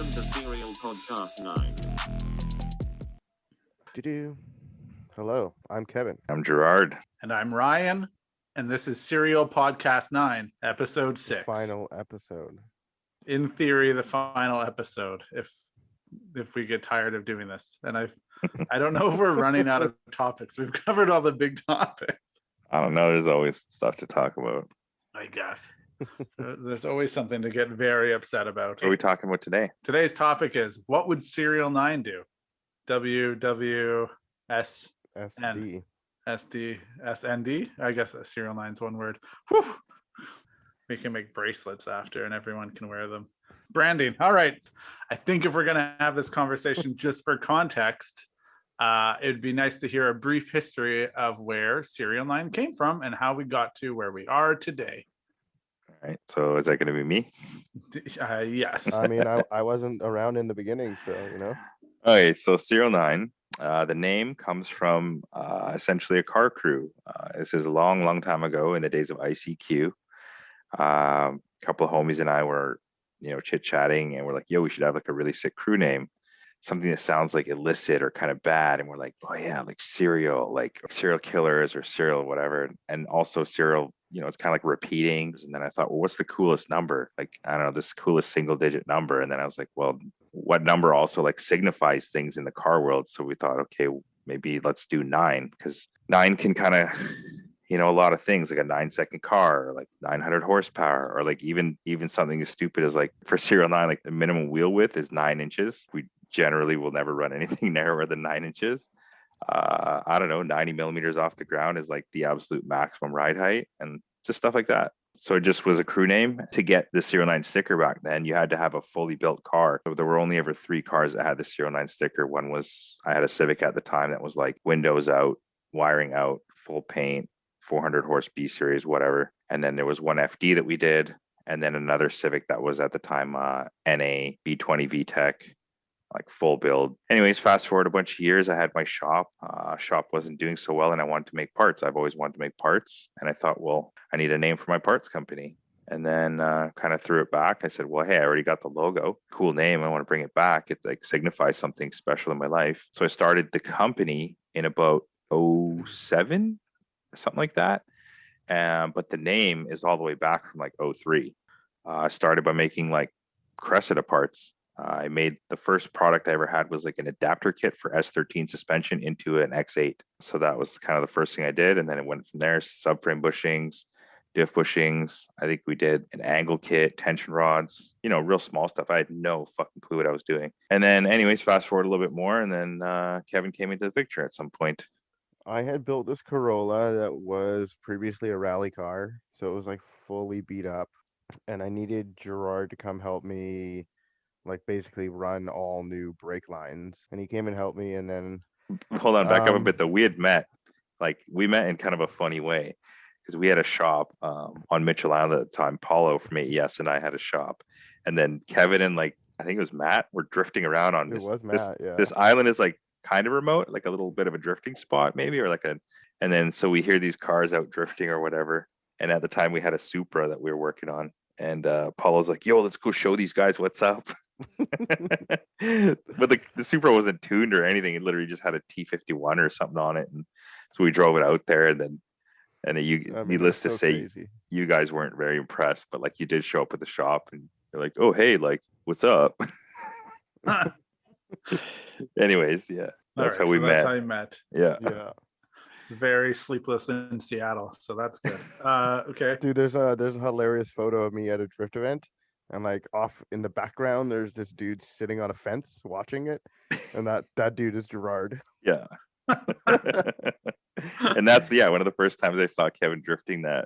Welcome to Serial Podcast 9. Hello, I'm Kevin. I'm Gerard. And I'm Ryan. And this is Serial Podcast 9, episode 6. The final episode. In theory, the final episode, if we get tired of doing this. And I don't know if we're running out of topics. We've covered all the big topics. I don't know. There's always stuff to talk about. I guess. There's always something to get very upset about. What are we talking about today? Today's topic is, what would Serial 9 do? WWSN. SD. SND. I guess Serial 9's one word. Whew. We can make bracelets after and everyone can wear them. Branding. All right. I think if we're going to have this conversation just for context, it'd be nice to hear a brief history of where Serial 9 came from and how we got to where we are today. All right. So is that going to be me? Yes. I mean, I wasn't around in the beginning, so, you know. Okay. So Serial 9, the name comes from essentially a car crew. This is a long time ago in the days of ICQ. A couple of homies and I were, chit-chatting, and we're like, yo, we should have like a really sick crew name. Something that sounds like illicit or kind of bad. And we're like, oh yeah, like serial, like serial killers or serial whatever. And also serial, it's kind of like repeating. And then I thought, well, what's the coolest number? Like, I don't know, this coolest single digit number. And then I was like, well, what number also like signifies things in the car world? So we thought, okay, maybe let's do 9, because 9 can kind of, a lot of things, like a 9-second car, or like 900 horsepower, or like even something as stupid as like for Serial 9, like the minimum wheel width is 9 inches. We generally will never run anything narrower than 9 inches. I don't know, 90 millimeters off the ground is like the absolute maximum ride height, and just stuff like that. So it just was a crew name. To get the Serial 9 sticker back then, you had to have a fully built car. So there were only ever 3 cars that had the Serial 9 sticker. One was, I had a Civic at the time that was like windows out, wiring out, full paint, 400 horse B series, whatever. And then there was one FD that we did, and then another Civic that was at the time NA B20 VTEC, like full build. Anyways, fast forward a bunch of years, I had my shop. Shop wasn't doing so well, and I wanted to make parts. I've always wanted to make parts, and I thought, well, I need a name for my parts company. And then kind of threw it back. I said, well, hey, I already got the logo. Cool name. I want to bring it back. It like signifies something special in my life. So I started the company in about 2007, something like that. But the name is all the way back from like 2003. I started by making like Cressida parts. I made the first product I ever had was like an adapter kit for S13 suspension into an X8. So that was kind of the first thing I did. And then it went from there, subframe bushings, diff bushings. I think we did an angle kit, tension rods, real small stuff. I had no fucking clue what I was doing. And then anyways, fast forward a little bit more. And then Kevin came into the picture at some point. I had built this Corolla that was previously a rally car, so it was like fully beat up, and I needed Gerard to come help me, like basically run all new brake lines. And he came and helped me, and then hold on, back up a bit though. We met in kind of a funny way, because we had a shop on Mitchell Island at the time. Paulo from AES and I had a shop, and then Kevin and like I think it was Matt were drifting around on this island is like kind of remote, like a little bit of a drifting spot maybe, or like and then so we hear these cars out drifting or whatever. And at the time we had a Supra that we were working on, and Paulo's like, yo, let's go show these guys what's up. But the Supra wasn't tuned or anything. It literally just had a T51 or something on it, and so we drove it out there. And then needless to say, crazy. You guys weren't very impressed, but like you did show up at the shop and you're like, oh hey, like what's up? Anyways, yeah, that's how we met. That's how you met. Yeah. It's very sleepless in Seattle, so that's good. Okay, dude, there's a hilarious photo of me at a drift event, and like off in the background, there's this dude sitting on a fence watching it, and that dude is Gerard. Yeah. And that's one of the first times I saw Kevin drifting the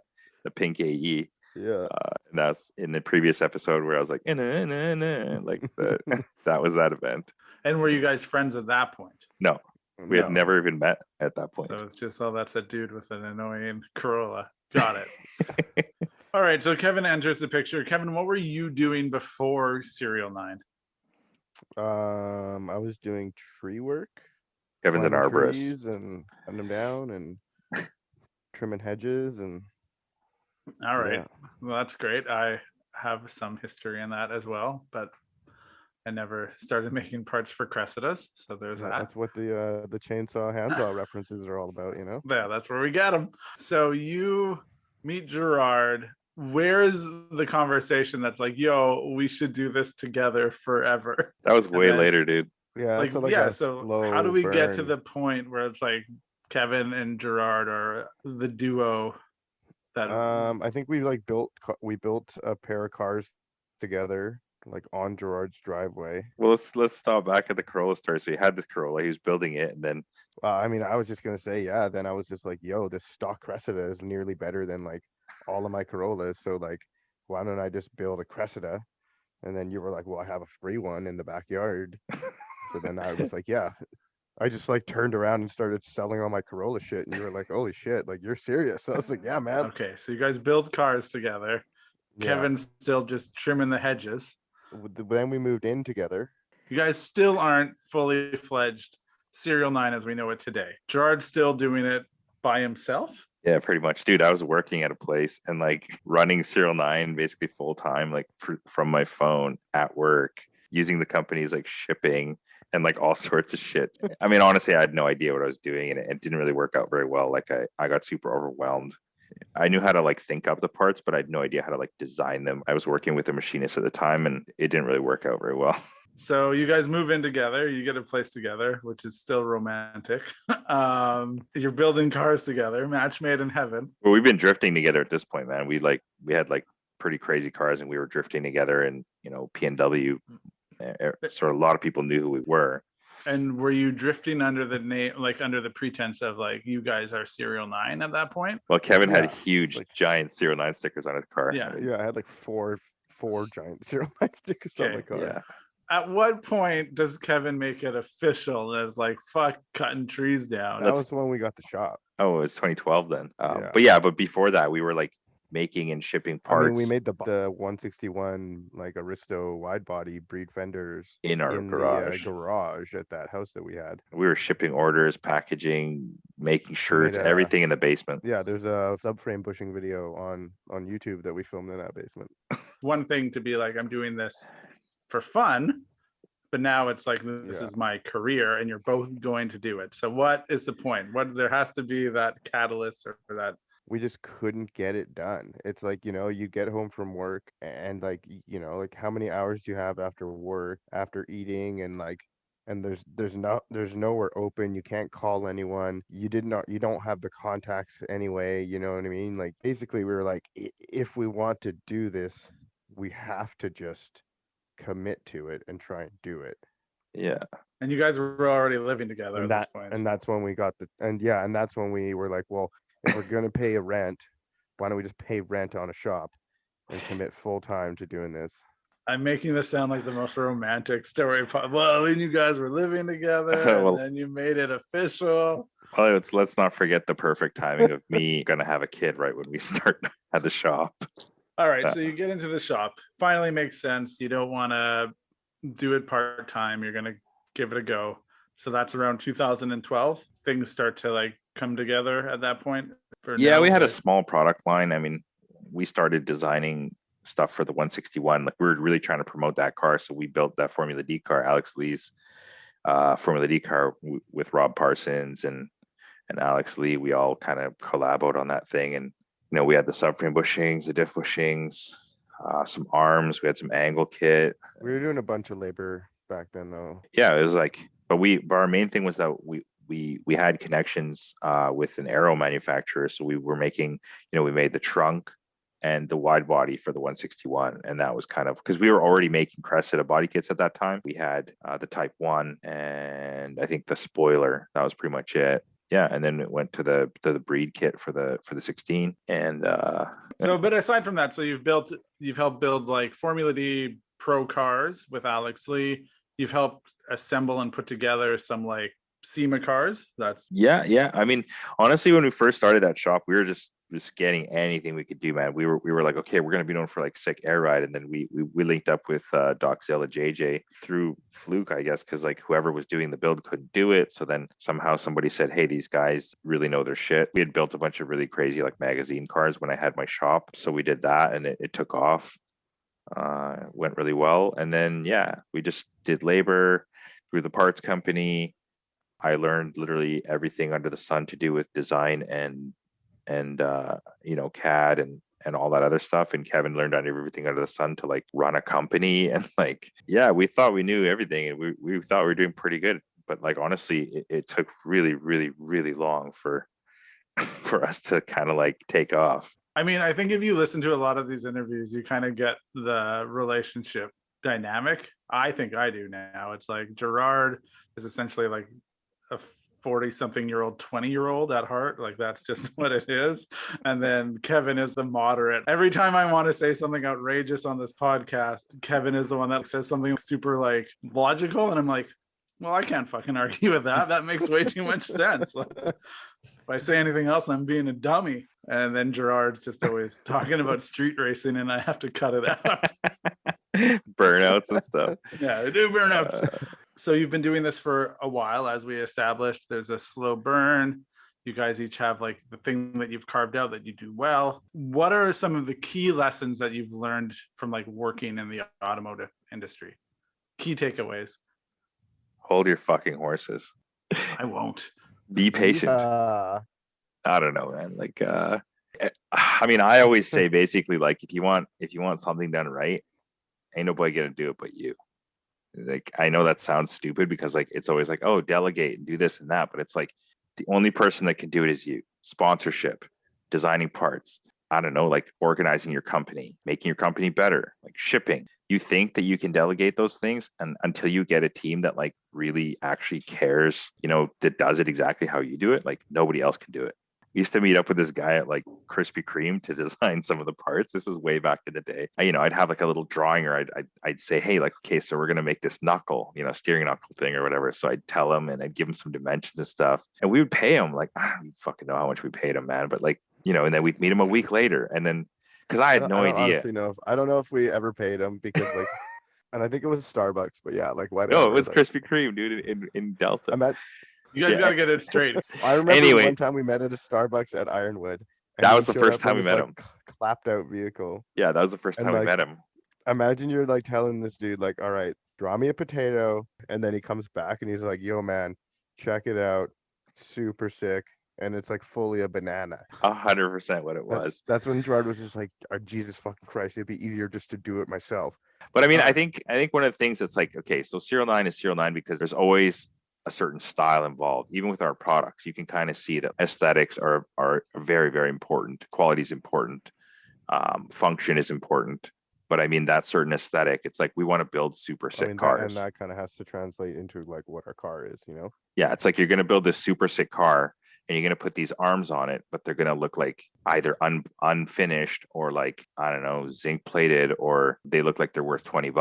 pink AE. Yeah. And that's in the previous episode where I was like, like that was that event. And were you guys friends at that point? No, we had never even met at that point. So it's just, that's a dude with an annoying Corolla. Got it. All right. So Kevin enters the picture. Kevin, what were you doing before Serial 9? I was doing tree work. Kevin's an arborist. And cutting them down and trimming hedges and. All right. Yeah. Well, that's great. I have some history in that as well, but and never started making parts for Cressidas. So there's Yeah, that. that's what the chainsaw handsaw references are all about, you know. Yeah, that's where we get them. So you meet Gerard. Where's the conversation that's like, yo, we should do this together forever? That was way then, later, dude. Yeah, Like, it's like yeah, a so how do slow we get to burn. the point where it's like Kevin and Gerard are the duo that I think we built a pair of cars together, like on Gerard's driveway. Well, let's stop back at the Corolla story. So he had this Corolla, he was building it, and then I mean, I was just gonna say, yeah. Then I was just like, yo, this stock Cressida is nearly better than like all of my Corollas. So like, why don't I just build a Cressida? And then you were like, well, I have a free one in the backyard. So then I was like, yeah. I just like turned around and started selling all my Corolla shit, and you were like, holy shit, like you're serious. I was like, yeah, man. okay, so you guys build cars together. Yeah. Kevin's still just trimming the hedges. Then we moved in together. You guys still aren't fully fledged Serial 9 as we know it today. Gerard's still doing it by himself. yeah, pretty much, dude. I was working at a place and like running Serial 9 basically full time, like from my phone at work, using the company's like shipping and like all sorts of shit. I mean, honestly, I had no idea what I was doing, and it didn't really work out very well. Like I got super overwhelmed. I knew how to like think up the parts, but I had no idea how to like design them. I was working with a machinist at the time, and it didn't really work out very well. So you guys move in together, you get a place together, which is still romantic. You're building cars together, match made in heaven. Well, we've been drifting together at this point, man. We had like pretty crazy cars, and we were drifting together, and P&W. Sort of a lot of people knew who we were. And were you drifting under the name, like under the pretense of like you guys are Serial 9 at that point? Well, Kevin had Yeah, huge, like- giant Serial 9 stickers on his car. Yeah. Yeah, I had like four giant Serial 9 stickers on my Okay, car. Yeah. At what point does Kevin make it official as like fuck cutting trees down? That was when we got the shop. Oh, it was 2012 then. Yeah. But before that, we were like making and shipping I parts mean, we made the 161 like Aristo wide body breed fenders in our garage. the garage at that house that we had. We were shipping orders, packaging, making shirts, everything in the basement. Yeah, there's a subframe bushing video on YouTube that we filmed in that basement. One thing to be like, I'm doing this for fun, but now it's like this Yeah. is my career, and you're both going to do it. So what is the point? There has to be that catalyst or that. We just couldn't get it done. It's like, you get home from work and like, like how many hours do you have after work, after eating, and like, and there's nowhere open. You can't call anyone. You don't have the contacts anyway. You know what I mean? Like basically we were like, if we want to do this, we have to just commit to it and try and do it. Yeah. And you guys were already living together And at this point. and that's when we got and that's when we were like, well, if we're gonna pay a rent, why don't we just pay rent on a shop and commit full time to doing this? I'm making this sound like the most romantic story. Well, then you guys were living together, Well- and then you made it official. Well, let's not forget the perfect timing of me gonna have a kid right when we start at the shop. All right, so you get into the shop. Finally makes sense. You don't want to do it part time. You're gonna give it a go. So that's around 2012. Things start to like come together at that point. Yeah, we had a small product line. I mean, we started designing stuff for the 161. Like we were really trying to promote that car, so we built that Formula D car, Alex Lee's Formula D car with Rob Parsons and Alex Lee. We all kind of collaborated on that thing, and we had the subframe bushings, the diff bushings, some arms. We had some angle kit. We were doing a bunch of labor back then, though. Yeah, it was like, but our main thing was that we had connections with an aero manufacturer, so we were making, we made the trunk and the wide body for the 161, and that was kind of because we were already making Cressida body kits at that time. We had the Type 1 and I think the spoiler. That was pretty much it. Yeah, and then it went to the breed kit for the 16, and so. But aside from that, so you've helped build like Formula D pro cars with Alex Lee. You've helped assemble and put together some like SEMA cars. Yeah. I mean, honestly, when we first started that shop, we were just getting anything we could do, man. We were like, okay, we're gonna be known for like sick air ride, and then we linked up with Doc Zilla JJ through fluke, I guess, because like whoever was doing the build couldn't do it. So then somehow somebody said, hey, these guys really know their shit. We had built a bunch of really crazy like magazine cars when I had my shop, so we did that, and it took off. Went really well. And then, yeah, we just did labor, grew the parts company. I learned literally everything under the sun to do with design and CAD and all that other stuff. And Kevin learned everything under the sun to like run a company. And like, yeah, we thought we knew everything and we thought we were doing pretty good. But like, honestly, it took really, really, really long for for us to kind of like take off. I mean, I think if you listen to a lot of these interviews, you kind of get the relationship dynamic. I think I do now. It's like Gerard is essentially like a 40-something-year-old, 20-year-old at heart. Like that's just what it is. And then Kevin is the moderate. Every time I want to say something outrageous on this podcast, Kevin is the one that says something super like logical. And I'm like, well, I can't fucking argue with that. That makes way too much sense. Like, if I say anything else, I'm being a dummy. And then Gerard's just always talking about street racing and I have to cut it out. Burnouts and stuff. Yeah, I do burnouts. So you've been doing this for a while, as we established. There's a slow burn. You guys each have like the thing that you've carved out that you do well. What are some of the key lessons that you've learned from like working in the automotive industry? Key takeaways. Hold your fucking horses. I won't. Be patient. Yeah. I don't know, man. Like, I mean, I always say basically, like, if you want something done right, ain't nobody gonna do it but you. Like, I know that sounds stupid because like it's always like, oh, delegate and do this and that, but it's like the only person that can do it is you. Sponsorship, designing parts, I don't know, like organizing your company, making your company better, like shipping. You think that you can delegate those things, and until you get a team that like really actually cares, that does it exactly how you do it, like nobody else can do it. I used to meet up with this guy at like Krispy Kreme to design some of the parts. This is way back in the day. I'd have like a little drawing, or I'd say, hey, like, okay, so we're gonna make this knuckle, steering knuckle thing or whatever. So I'd tell him and I'd give him some dimensions and stuff, and we would pay him like, I don't even fucking know how much we paid him, man, but like, and then we'd meet him a week later, and then because I had no idea. I don't know if we ever paid him because like, and I think it was Starbucks, but yeah, like whatever. No, it was Krispy Kreme, dude, in Delta. You guys got to get it straight. I remember one time we met at a Starbucks at Ironwood. That was the first time we met him. Clapped out vehicle. Yeah, that was the first time we met him. Imagine you're like telling this dude like, all right, draw me a potato, and then he comes back and he's like, yo man, check it out, super sick. And it's like fully a banana. 100% what it was. That's when Gerard was just like, oh, Jesus fucking Christ, it'd be easier just to do it myself. But I mean, I think one of the things that's like, okay, so Serial 9 is Serial 9 because there's always a certain style involved. Even with our products, you can kind of see that aesthetics are very, very important. Quality is important. Function is important. But I mean, that certain aesthetic, it's like we want to build super sick cars. And that kind of has to translate into like what our car is, Yeah, it's like you're going to build this super sick car, and you're going to put these arms on it, but they're going to look like either unfinished or like, I don't know, zinc plated, or they look like they're worth $20.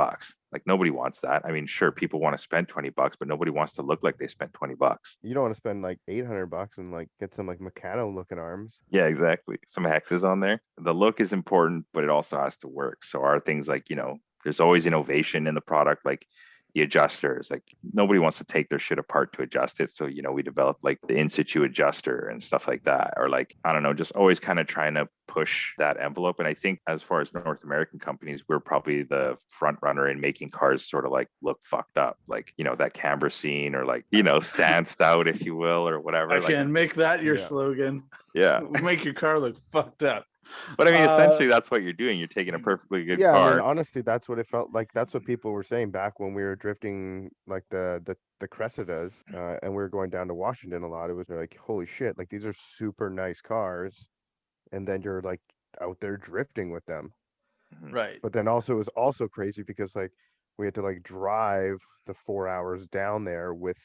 Like nobody wants that. I mean, sure, people want to spend $20, but nobody wants to look like they spent $20. You don't want to spend like $800 and like get some like Meccano looking arms. Yeah, exactly. Some hexes on there. The look is important, but it also has to work. So our things like, there's always innovation in the product. Like the adjusters, like nobody wants to take their shit apart to adjust it. So, we developed like the in situ adjuster and stuff like that. Or like, I don't know, just always kind of trying to push that envelope. And I think as far as North American companies, we're probably the front runner in making cars sort of like look fucked up. Like, that camber scene, or like, stanced out, if you will, or whatever. I can make that your slogan. Yeah. Make your car look fucked up. But I mean, essentially, that's what you're doing. You're taking a perfectly good car. I mean, honestly, that's what it felt like. That's what people were saying back when we were drifting, like the Cressidas, and we were going down to Washington a lot. It was like, holy shit, like these are super nice cars, and then you're like out there drifting with them, right? But then also it was also crazy because like we had to like drive the 4 hours down there with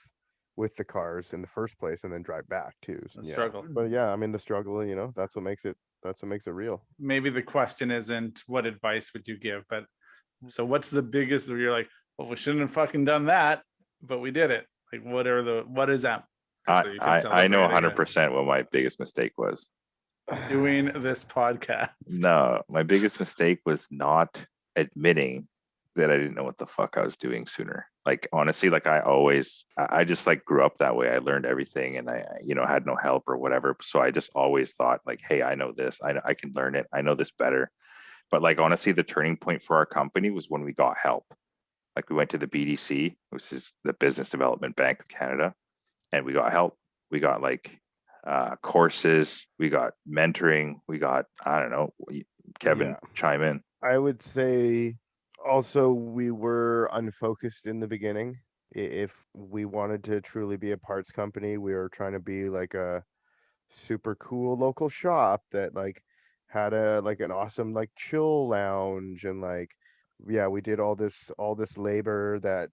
the cars in the first place, and then drive back too. The struggle. But yeah, I mean the struggle, that's what makes it real. Maybe the question isn't what advice would you give, but so what's the biggest where you're like, well, we shouldn't have fucking done that, but we did it. Like what is that? I know 100% what my biggest mistake was. Doing this podcast. No, my biggest mistake was not admitting that I didn't know what the fuck I was doing sooner. Like honestly, like I just like grew up that way. I learned everything, and I had no help or whatever. So I just always thought like, hey, I know this. I can learn it. I know this better. But like honestly, the turning point for our company was when we got help. Like we went to the BDC, which is the Business Development Bank of Canada, and we got help. We got like courses, we got mentoring, we got, I don't know, Kevin, Yeah. chime in. I would say also we were unfocused in the beginning. If we wanted to truly be a parts company, we were trying to be like a super cool local shop that like had a like an awesome like chill lounge, and like yeah, we did all this labor that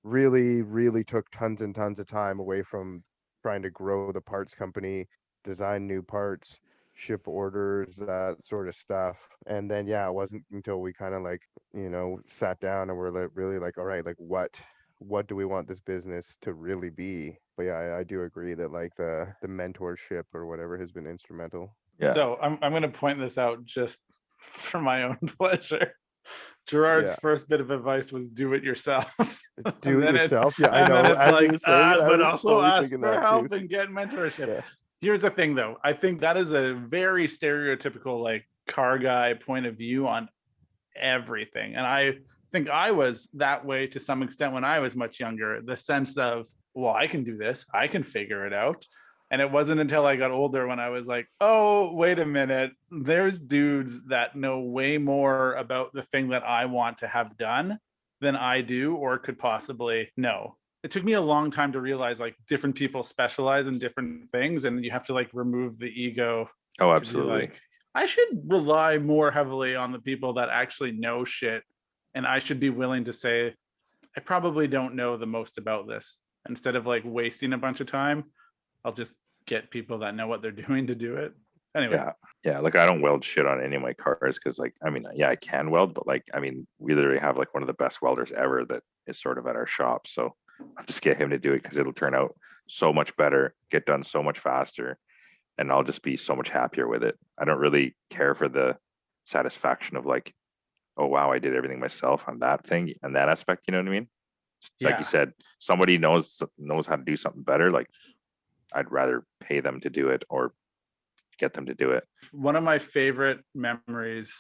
really took tons and tons of time away from trying to grow the parts company, design new parts, ship orders, that sort of stuff. And then yeah, it wasn't until we kind of like, sat down and we're like really like, all right, like what do we want this business to really be? But yeah, I do agree that like the mentorship or whatever has been instrumental. Yeah. So I'm going to point this out just for my own pleasure. Gerard's Yeah. first bit of advice was do it yourself. Do And it then yourself. Yeah, I and know. then it's As you like, were saying it, I but was also totally ask thinking for that help too. and get mentorship. Yeah. Here's the thing, though. I think that is a very stereotypical like car guy point of view on everything. And I think I was that way to some extent when I was much younger. The sense of, well, I can do this. I can figure it out. And it wasn't until I got older when I was like, oh, wait a minute. There's dudes that know way more about the thing that I want to have done than I do or could possibly know. It took me a long time to realize like different people specialize in different things, and you have to like remove the ego. Oh, To be absolutely. like, I should rely more heavily on the people that actually know shit. And I should be willing to say, I probably don't know the most about this. Instead of like wasting a bunch of time, I'll just get people that know what they're doing to do it. Anyway, Yeah. Like I don't weld shit on any of my cars because, like, I mean, yeah, I can weld, but like, I mean, we literally have like one of the best welders ever that is sort of at our shop. So I'll just get him to do it because it'll turn out so much better, get done so much faster, and I'll just be so much happier with it. I don't really care for the satisfaction of like, oh wow, I did everything myself on that thing and that aspect. You know what I mean? Like you said, somebody knows how to do something better. Like I'd rather pay them to do it or get them to do it. One of my favorite memories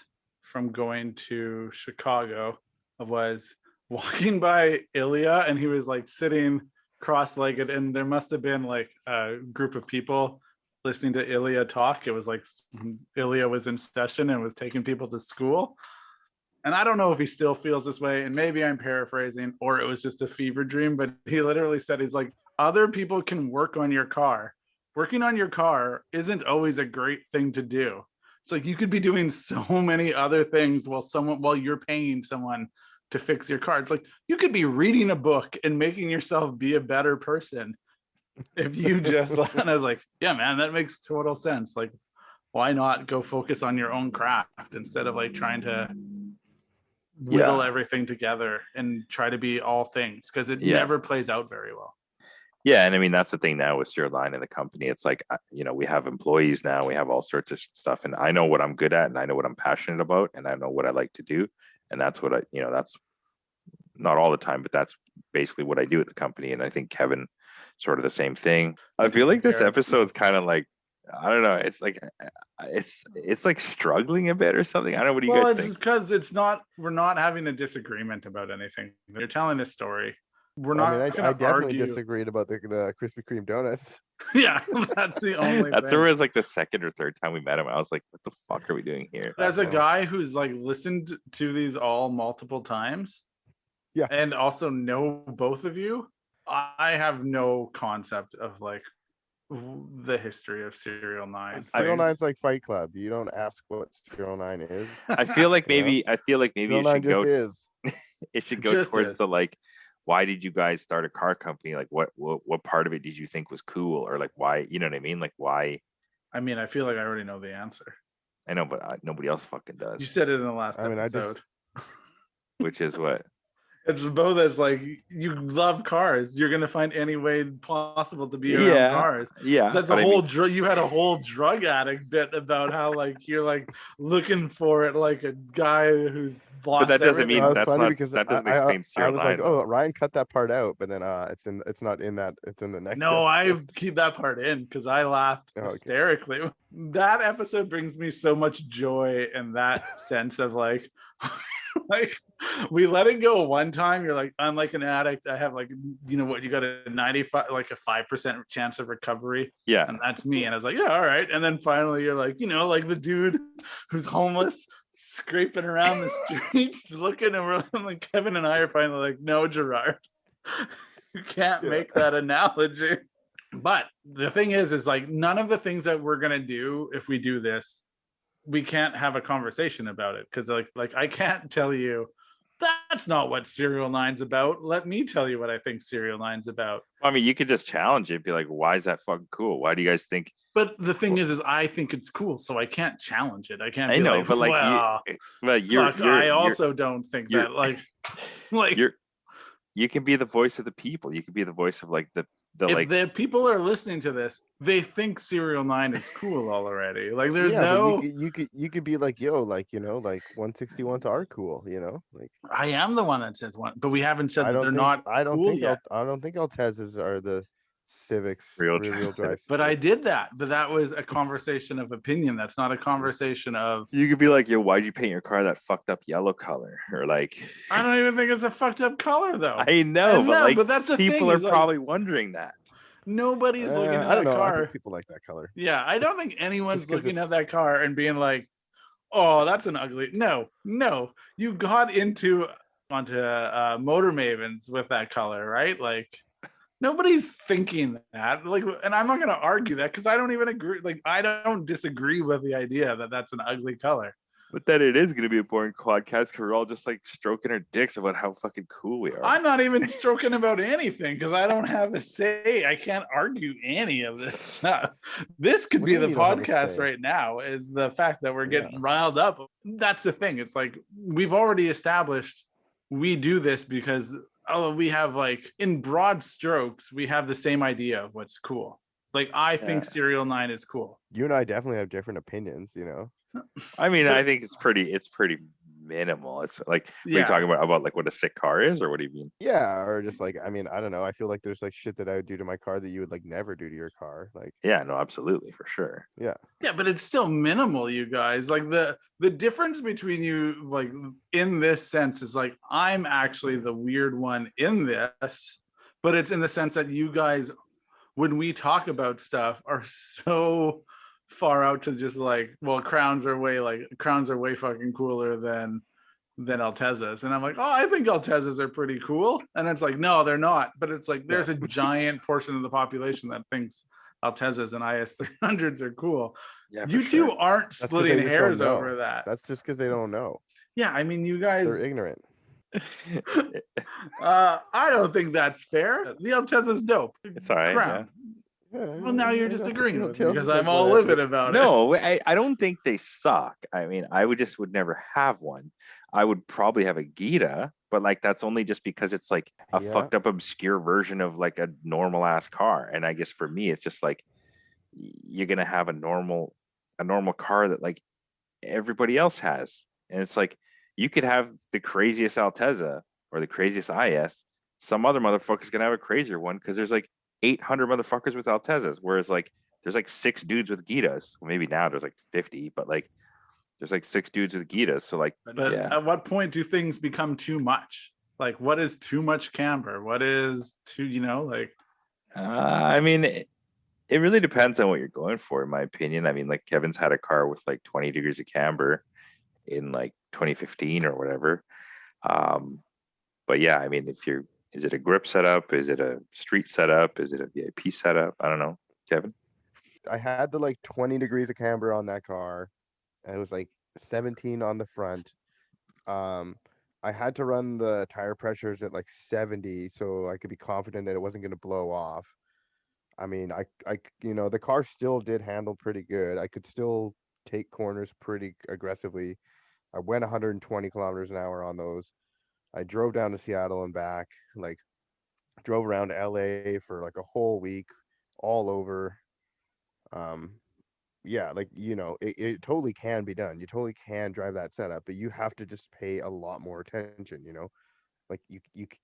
from going to Chicago was walking by Ilya, and he was like sitting cross-legged, and there must have been like a group of people listening to Ilya talk. It was like Ilya was in session and was taking people to school. And I don't know if he still feels this way, and maybe I'm paraphrasing, or it was just a fever dream, but he literally said, he's like, other people can work on your car. Working on your car isn't always a great thing to do. It's like you could be doing so many other things while you're paying someone to fix your car. It's like you could be reading a book and making yourself be a better person if you just and I was like, yeah, man, that makes total sense. Like, why not go focus on your own craft instead of like trying to whittle everything together and try to be all things, because it never plays out very well. Yeah, and I mean that's the thing now with SERIALNINE and the company. It's like we have employees now, we have all sorts of stuff, and I know what I'm good at, and I know what I'm passionate about, and I know what I like to do, and that's what that's not all the time, but that's basically what I do at the company. And I think Kevin, sort of the same thing. I feel like this episode's kind of like, I don't know, it's like it's like struggling a bit or something. I don't know, what do you guys think? Because we're not having a disagreement about anything. You're telling a story. We're not. I definitely argue. disagreed about the Krispy Kreme donuts. Yeah, that's the only. That's where it was like the second or third time we met him. I was like, "What the fuck are we doing here?" As a guy who's like listened to these all multiple times, yeah, and also know both of you, I have no concept of like the history of SERIALNINE. SERIALNINE's like Fight Club. You don't ask what SERIALNINE is. I feel like maybe it should go. It should go towards the like, why did you guys start a car company? Like what part of it did you think was cool, or like why, you know what I mean? Like why? I mean, I feel like I already know the answer. I know, but nobody else fucking does. You said it in the last episode. Which is what? It's both as like you love cars. You're gonna find any way possible to be around Yeah, cars. yeah. That's a but I whole mean, drug. You had a whole drug addict bit about how like you're like looking for it like a guy who's but that lost doesn't everything. mean It's that's funny not because that doesn't I explain I serial was like, nine oh, though. Ryan cut that part out, but then it's not in that. It's in the next. No, I episode. keep that part in because I laughed Oh, okay. hysterically. That episode brings me so much joy in that sense of like, like we let it go one time. You're like, I'm like an addict. I have like, you know what? You got a 95, like a 5% chance of recovery, Yeah, and that's me. And I was like, yeah, all right. And then finally, you're like, you know, like the dude who's homeless, scraping around the streets, looking, and we're like, Kevin and I are finally like, no, Gerard. You can't Yeah. make that analogy. But the thing is like none of the things that we're gonna do if we do this, we can't have a conversation about it because like I can't tell you that's not what Serial Nine's about. Let me tell you what I think Serial Nine's about. I mean, you could just challenge it, be like, why is that fucking cool? Why do you guys think? But the thing is I think it's cool, so I can't challenge it. I can't I be know, like, but like well, you're fuck, I you're also don't think you're that like you can be the voice of the people. You can be the voice of like the if like. the people are listening to this, they think Serial 9 is cool already. Like there's Yeah, but no you could be like, yo, like, you know, like 161s are cool, you know, like I am the one that says one, but we haven't said that they're not I don't cool think yet. I don't think Altez's are the Civics Real rear-wheel drive. But I Civics. did that. But that was a conversation of opinion. That's not a conversation of You could be like, yo, why'd you paint your car that fucked up yellow color? Or like, I don't even think it's a fucked up color though. I know, but like, but that's the people thing, are is, like, probably wondering that. nobody's looking at I don't that know. I car. think people like that color. Yeah, I don't think anyone's 'cause looking at it's- that car and being like, "Oh, that's an ugly." No, you got onto Motor Mavens with that color, right? Like nobody's thinking that. Like, and I'm not going to argue that because I don't even agree. Like, I don't disagree with the idea that that's an ugly color. But then it is going to be a boring podcast because we're all just like stroking our dicks about how fucking cool we are. I'm not even stroking about anything because I don't have a say. I can't argue any of this stuff. This could What be do you the mean you don't have a podcast say? right now, is the fact that we're getting Yeah. riled up. That's the thing. It's like we've already established we do this because we have, like, in broad strokes, we have the same idea of what's cool. Like, I think Yeah. Serial 9 is cool. You and I definitely have different opinions, you know. I mean, But- I think it's pretty minimal. It's like, what are Yeah. you talking about like what a sick car is, or what do you mean? Yeah, or just like, I mean, I don't know. I feel like there's like shit that I would do to my car that you would like never do to your car. Like, Yeah, no, absolutely, for sure. Yeah, but it's still minimal, you guys. Like the difference between you, like in this sense, is like I'm actually the weird one in this, but it's in the sense that you guys, when we talk about stuff, are so far out to just like, well, crowns are way fucking cooler than Altezas. And I'm like, oh, I think Altezas are pretty cool. And it's like, no, they're not. But it's like there's a giant portion of the population that thinks Altezas and IS300s are cool. Yeah, You for two sure. aren't 'cause they splitting just don't hairs know. over that. That's just because they don't know. Yeah, I mean, you guys, They're ignorant. I don't think that's fair. The Alteza's dope. It's all right. Crown. Yeah, Well, now you're just agreeing with me because I'm like all whatever. livid about it. No, I don't think they suck. I mean, I would never have one. I would probably have a Gita, but like that's only just because it's like a Yeah. fucked up obscure version of like a normal ass car. And I guess for me, it's just like you're gonna have a normal car that like everybody else has. And it's like you could have the craziest Alteza or the craziest IS. Some other motherfucker's gonna have a crazier one because there's like 800 motherfuckers with Altezas, whereas like there's like 6 dudes with Gitas. Well, maybe now there's like 50, but like there's like 6 dudes with Gitas. So like, But yeah. at what point do things become too much? Like, what is too much camber? What is too, like, I mean, it really depends on what you're going for, in my opinion. I mean, like Kevin's had a car with like 20 degrees of camber in like 2015 or whatever. But yeah, I mean, is it a grip setup? Is it a street setup? Is it a VIP setup? I don't know, Kevin. I had the like 20 degrees of camber on that car, and it was like 17 on the front. I had to run the tire pressures at like 70 so I could be confident that it wasn't going to blow off. I mean, the car still did handle pretty good. I could still take corners pretty aggressively. I went 120 kilometers an hour on those. I drove down to Seattle and back, like drove around LA for like a whole week, all over. Um, yeah, like it totally can be done. You totally can drive that setup, but you have to just pay a lot more attention. Like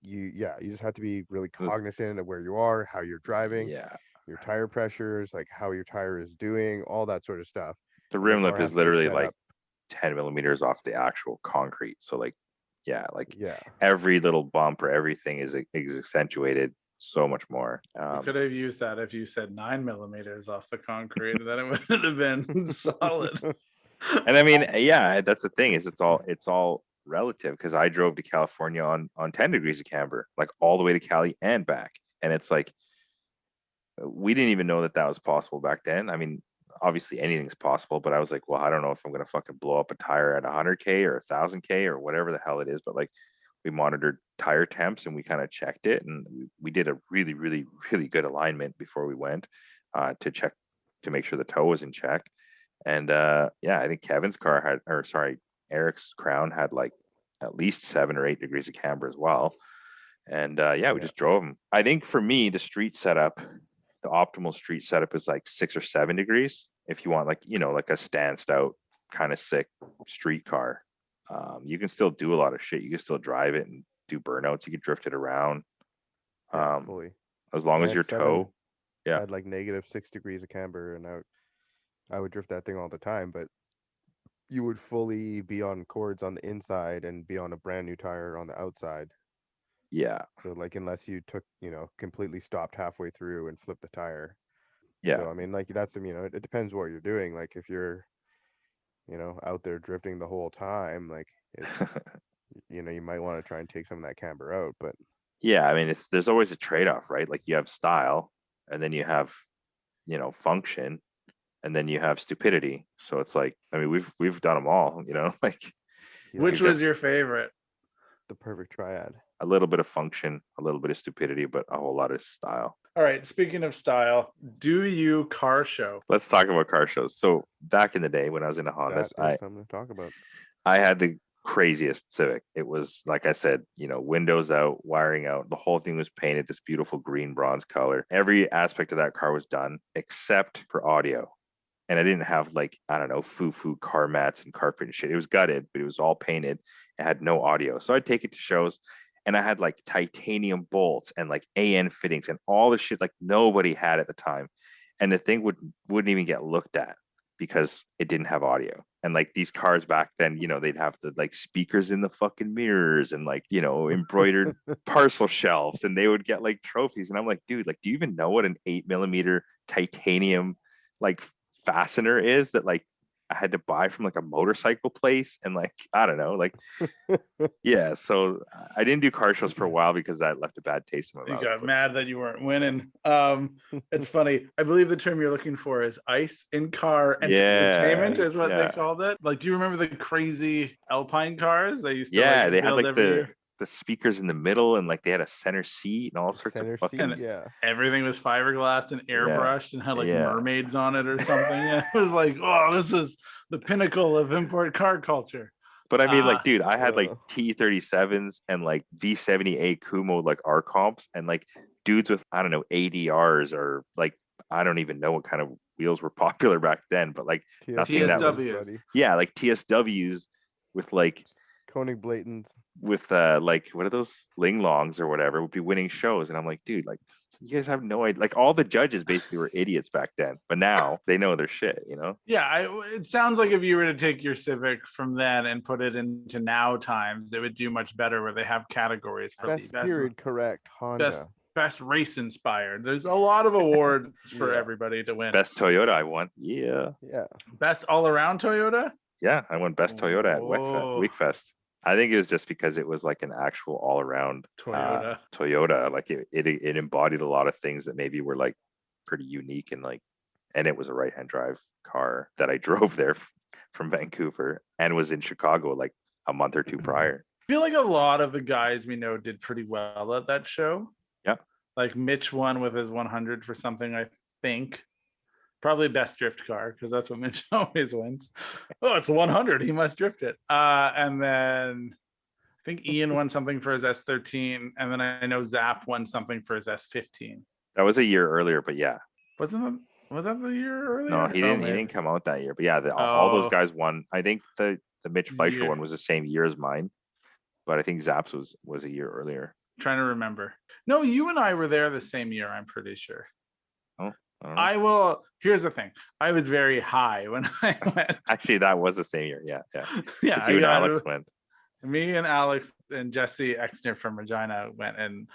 yeah, you just have to be really The- cognizant of where you are, how you're driving, Yeah. your tire pressures, like how your tire is doing, all that sort of stuff. The And the rim lip car is has to be literally set like up. 10 millimeters off the actual concrete. So like, yeah, like Yeah, every little bump or everything is accentuated so much more. You could have used that if you said 9 millimeters off the concrete, then it would have been solid. And I mean, yeah, that's the thing is it's all relative because I drove to California on 10 degrees of camber, like all the way to Cali and back. And it's like we didn't even know that that was possible back then. I mean, obviously anything's possible, but I was like, well, I don't know if I'm gonna fucking blow up a tire at 100K or 1,000K or whatever the hell it is. But like, we monitored tire temps and we kind of checked it, and we did a really, really, really good alignment before we went to check to make sure the toe was in check. And yeah, I think Kevin's car had, or sorry, Eric's Crown had like at least 7 or 8 degrees of camber as well. And yeah, we Yeah. just drove them. I think for me, the street setup, the optimal street setup is like 6 or 7 degrees. If you want like, like a stanced out kind of sick street car, you can still do a lot of shit. You can still drive it and do burnouts. You can drift it around. yeah, fully. As long as And your toe, yeah. had like -6 degrees of camber, and I would drift that thing all the time, but you would fully be on cords on the inside and be on a brand new tire on the outside. Yeah. So like unless you took, completely stopped halfway through and flipped the tire. Yeah. So I mean, like that's it depends what you're doing. Like if you're, out there drifting the whole time, like it's you might want to try and take some of that camber out, but Yeah. I mean, there's always a trade-off, right? Like you have style and then you have, function and then you have stupidity. So it's like, I mean, we've done them all, like yeah, Which We've was your favorite? the perfect triad. a little bit of function, a little bit of stupidity, but a whole lot of style. All right. Speaking of style, do you car show? Let's talk about car shows. So back in the day when I was in a Hondas, That is something to talk about. I had the craziest Civic. It was like I said, windows out, wiring out. The whole thing was painted this beautiful green bronze color. Every aspect of that car was done except for audio. And I didn't have like, I don't know, foo car mats and carpet and shit. It was gutted, but it was all painted. It had no audio. So I'd take it to shows and I had like titanium bolts and like AN fittings and all the shit like nobody had at the time. And the thing wouldn't even get looked at because it didn't have audio. And like these cars back then, they'd have the like speakers in the fucking mirrors and like, embroidered parcel shelves, and they would get like trophies. And I'm like, dude, like, do you even know what an 8 millimeter titanium like fastener is that like I had to buy from like a motorcycle place? And like, I don't know, like, yeah. So I didn't do car shows for a while because that left a bad taste in my You mouth. got but- mad that you weren't winning. It's funny. I believe the term you're looking for is ICE, in-car entertainment, is what they called it. Like, do you remember the crazy Alpine cars they used to? Yeah, like, they had build like every year? the speakers in the middle and like they had a center seat and all sorts Center of fucking seat, yeah. Everything was fiberglassed and airbrushed and had like Yeah. mermaids on it or something. Yeah, it was like, oh, this is the pinnacle of import car culture. But I mean, like, dude, I had like uh. T37s and like V70A Kumo like R comps and like dudes with, I don't know, ADRs or like, I don't even know what kind of wheels were popular back then, but like nothing that was, TSWs. yeah, like TSWs with like, Koenig Blatons. with like, what are those Ling Longs or whatever would be winning shows. And I'm like, dude, like, you guys have no idea. Like all the judges basically were idiots back then, but now they know their shit, Yeah, it sounds like if you were to take your Civic from then and put it into now times, it would do much better where they have categories for Best period correct Honda. best race inspired. There's a lot of awards for Yeah. everybody to win. Best Toyota I won. Yeah. Yeah. Best all around Toyota. Yeah, I won best Toyota at Whoa. Weekfest. I think it was just because it was like an actual all around Toyota. Toyota. Like it embodied a lot of things that maybe were like pretty unique and like, and it was a right hand drive car that I drove there from Vancouver and was in Chicago like a month or two prior. I feel like a lot of the guys we know did pretty well at that show. Yeah. Like Mitch won with his 100 for something, I think. Probably best drift car because that's what Mitch always wins. Oh, it's 100. He must drift it. And then think Ian won something for his S13, and then I know Zap won something for his S15. That was a year earlier, but yeah. Was that the year earlier? No, he didn't. He maybe. didn't come out that year. But yeah, all those Oh. guys won. I think the Mitch Fleischer Year. one was the same year as mine, but I think Zaps was a year earlier. Trying to remember. No, you and I were there the same year. I'm pretty sure. Oh, I don't know. I will. Here's the thing. I was very high when I went. Actually, that was the same year. Yeah. Yeah, 'Cause you and Alex went. Me and Alex and Jesse Exner from Regina went, and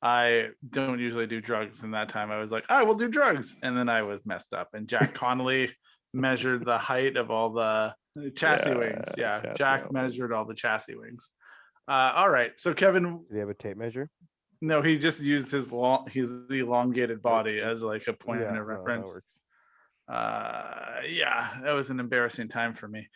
I don't usually do drugs. And that time I was like, I will do drugs. And then I was messed up. And Jack Connolly measured the height of all the chassis wings. Yeah, chassis Jack wings. measured all the chassis wings. All right. So Kevin, Do you have a tape measure? no, he just used his elongated body as like a point Yeah, of reference. that works. Yeah, that was an embarrassing time for me.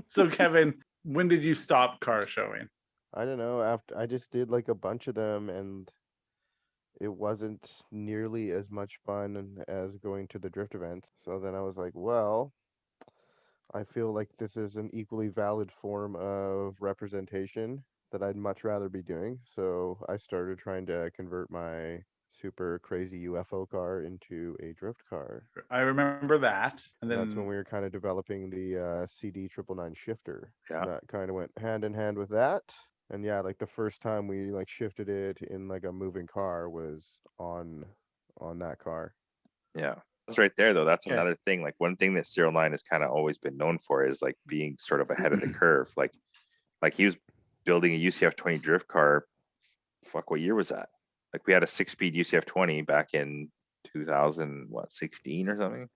So Kevin, when did you stop car showing? I don't know. After I just did like a bunch of them, and it wasn't nearly as much fun as going to the drift events. So then I was like, well, I feel like this is an equally valid form of representation that I'd much rather be doing. So I started trying to convert my super crazy UFO car into a drift car. I remember that, and then That's when we were kind of developing the CD 999 shifter. Yeah. So that kind of went hand in hand with that. And yeah, like the first time we like shifted it in like a moving car was on that car. Yeah. That's right there though. That's Okay. another thing. Like one thing that Serial 9 has kind of always been known for is like being sort of ahead of the curve. Like he was building a UCF 20 drift car. Fuck, what year was that? Like we had a 6-speed UCF 20 back in 2016 or something.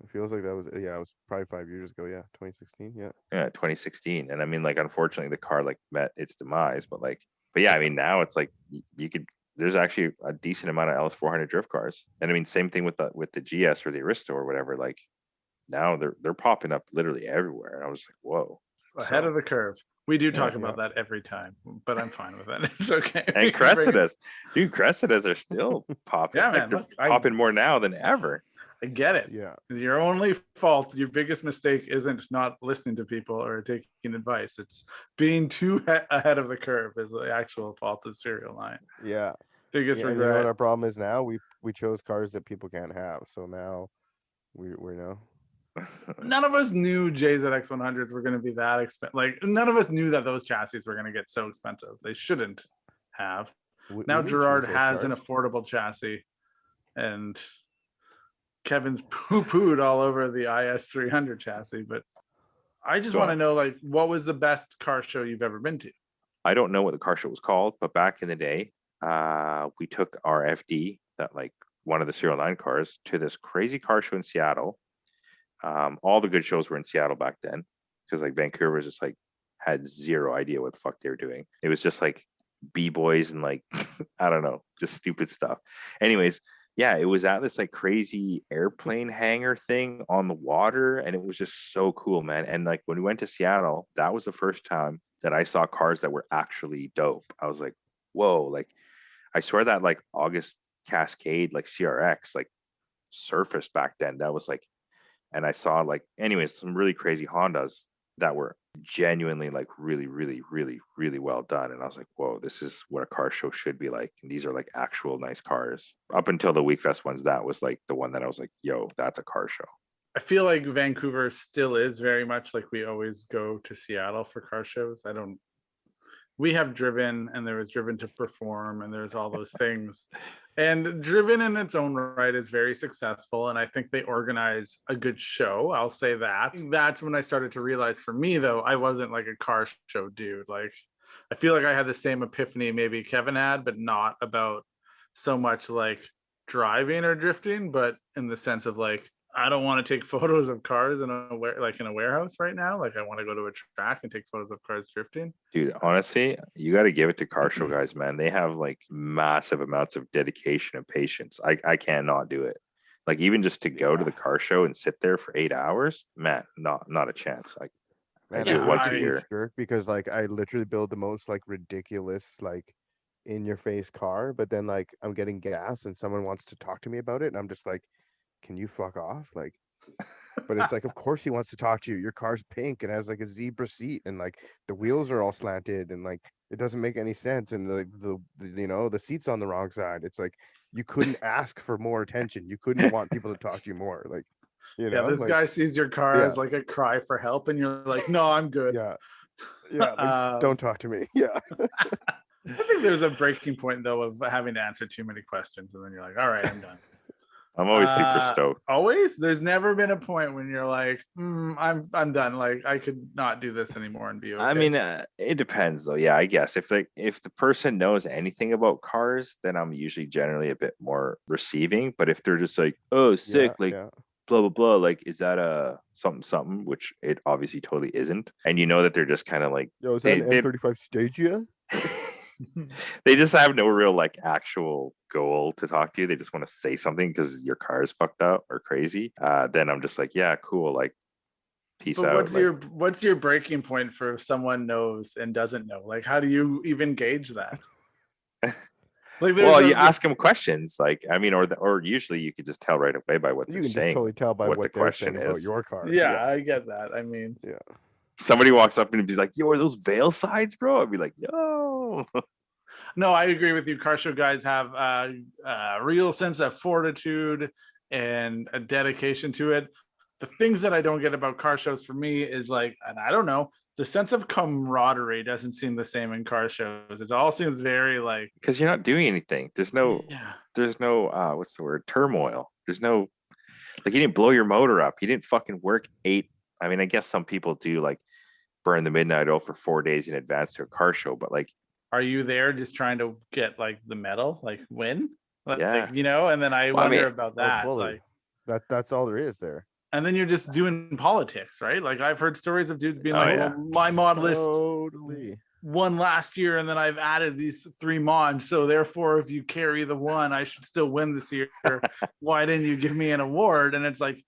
It feels like that was, yeah, it was probably 5 years ago. Yeah, 2016. Yeah. Yeah, 2016. And I mean, like, unfortunately, the car like met its demise. But yeah, I mean, now it's like you could. There's actually a decent amount of LS400 drift cars, and I mean, same thing with the GS or the Aristo or whatever. Like now they're popping up literally everywhere, and I was like, whoa, ahead of the curve. We do talk Yeah, about that every time, but I'm fine with that. It's okay. And Cressidas, dude, Cressidas are still popping. Yeah, Like, man, they're look, popping more now than ever. I get it. Yeah. Your only fault, your biggest mistake isn't not listening to people or taking advice. It's being too ahead of the curve is the actual fault of SERIALNINE. Yeah. Biggest Yeah, and you know regret. what our problem is now? We chose cars that people can't have. So now we know. None of us knew JZX100s were going to be that expensive. Like none of us knew that those chassis were going to get so expensive. They shouldn't have. Now we Gerard choose those has an cars. affordable chassis, and Kevin's poo-pooed all over the IS300 chassis. But I just So- want to know, like, what was the best car show you've ever been to? I don't know what the car show was called, but back in the day, we took our FD, that like one of the Serial 9 cars, to this crazy car show in Seattle. All the good shows were in Seattle back then, because like Vancouver was just like had zero idea what the fuck they were doing. It was just like B-boys and like I don't know, just stupid stuff. Anyways, yeah, it was at this like crazy airplane hangar thing on the water, and it was just so cool, man. And like when we went to Seattle, that was the first time that I saw cars that were actually dope. I was like, whoa, like I swear that like August Cascade, like CRX, like surfaced back then. That was like, and I saw like, anyways, some really crazy Hondas that were genuinely like really, really, really, really well done. And I was like, whoa, this is what a car show should be like. And these are like actual nice cars. Up until the Week Fest ones, that was like the one that I was like, yo, that's a car show. I feel like Vancouver still is very much like we always go to Seattle for car shows. We have Driven, and there was Driven to Perform, and there's all those things. And Driven in its own right is very successful, and I think they organize a good show. I'll say that. That's when I started to realize, for me though, I wasn't like a car show dude. Like I feel like I had the same epiphany maybe Kevin had, but not about so much like driving or drifting, but in the sense of like, I don't want to take photos of cars in a warehouse right now. Like I want to go to a track and take photos of cars drifting. Dude, honestly, you got to give it to car show guys, man. They have like massive amounts of dedication and patience. I cannot do it. Like even just to go to the car show and sit there for 8 hours, man, not a chance. Like Man, do it I'm once a a huge year. jerk because like I literally build the most like ridiculous like in your face car, but then like I'm getting gas and someone wants to talk to me about it, and I'm just like, can you fuck off? Like But it's like, of course he wants to talk to you. Your car's pink and has like a zebra seat, and like the wheels are all slanted, and like it doesn't make any sense. And the seat's on the wrong side. It's like you couldn't ask for more attention. You couldn't want people to talk to you more. Like, Yeah, this like guy sees your car yeah, as like a cry for help, and you're like, no, I'm good. yeah, yeah. Like, don't talk to me. Yeah, I think there's a breaking point though of having to answer too many questions, and then you're like, all right, I'm done. I'm always super stoked. Always, there's never been a point when you're like, I'm done. Like I could not do this anymore and be okay. I mean, it depends though. Yeah, I guess if the person knows anything about cars, then I'm usually generally a bit more receiving. But if they're just like, oh, sick, like yeah. blah blah blah, like is that a something something, which it obviously totally isn't, and you know that they're just kind of like Yo, is that an M35 Stagia? they just have no real like actual goal to talk to you. They just want to say something because your car is fucked up or crazy. Then I'm just like, yeah, cool, like peace But out. what's your breaking point for if someone knows and doesn't know? Like, how do you even gauge that? Like, well, you ask them questions, like I mean, or usually you could just tell right away by what You they're can saying. just totally tell by what the they're question saying about is. your car. Yeah, I get that. I mean, yeah. Somebody walks up and be like, "Yo, are those veil sides, bro?" I'd be like, "Yo." no, I agree with you. Car show guys have a real sense of fortitude and a dedication to it. The things that I don't get about car shows for me is like, and I don't know, the sense of camaraderie doesn't seem the same in car shows. It all seems very like, because you're not doing anything. There's no what's the word? Turmoil. There's no, like, you didn't blow your motor up. You didn't fucking work 8. I mean, I guess some people do like burn the midnight oil for 4 days in advance to a car show, but like, are you there just trying to get like the medal, like win? Like, yeah. and then I Well, wonder about that. Fully. Like that's all there is there. and then you're just doing politics, right? Like I've heard stories of dudes being Oh, like, yeah. well, my mod list Totally. won last year, and then I've added these 3 mods. So therefore, if you carry the one, I should still win this year. Why didn't you give me an award? And it's like,